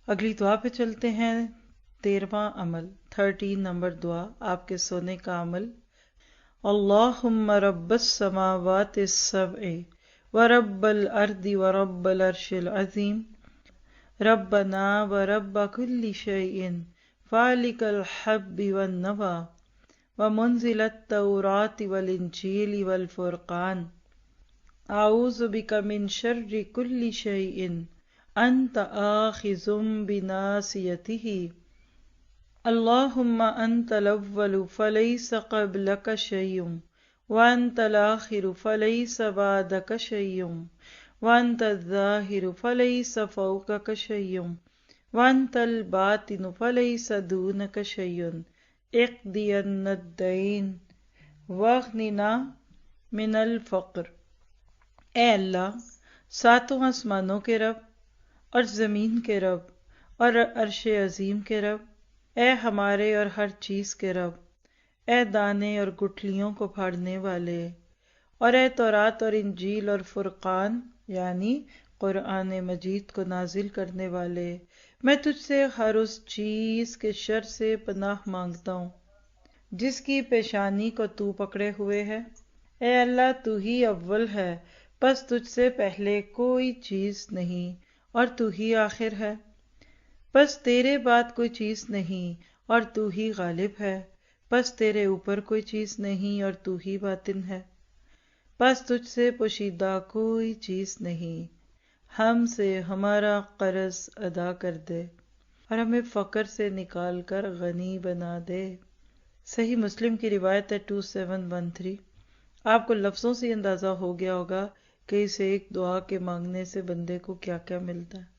اگلی دعا پہ چلتے ہیں۔ 13واں عمل، 13 نمبر دعا، آپ کے سونے کا عمل۔ اللہم رب السماوات السبع ورب الارض ورب العرش العظیم ربنا ورب كل شيء فالق الحب والنوى ومنزل التوراة والإنجيل والفرقان أعوذ بك من شر كل شيء أنت آخذ بناصيته اللهم أنت الأول فليس قبلك شيء وأنت الآخر فليس بعدك شيء وأنت الظاهر فليس فوقك شيء وأنت الباطن فليس دونك شيء اقضين الدين واغننا من الفقر۔ اے اللہ، ساتوں آسمانوں کے رب اور زمین کے رب اور عرش عظیم کے رب، اے ہمارے اور ہر چیز کے رب، اے دانے اور گٹھلیوں کو پھاڑنے والے، اور اے تورات اور انجیل اور فرقان یعنی قرآن مجید کو نازل کرنے والے، میں تجھ سے ہر اس چیز کے شر سے پناہ مانگتا ہوں جس کی پیشانی کو تو پکڑے ہوئے ہے۔ اے اللہ، تو ہی اول ہے، پس تجھ سے پہلے کوئی چیز نہیں اور تو ہی آخر ہے، پس تیرے بعد کوئی چیز نہیں اور تو ہی غالب ہے، پس تیرے اوپر کوئی چیز نہیں اور تو ہی باطن ہے، پس تجھ سے پوشیدہ کوئی چیز نہیں۔ ہم سے ہمارا قرض ادا کر دے اور ہمیں فقر سے نکال کر غنی بنا دے۔ صحیح مسلم کی روایت ہے 2713۔ آپ کو لفظوں سے اندازہ ہو گیا ہوگا کہ اس ایک دعا کے مانگنے سے بندے کو کیا کیا ملتا ہے۔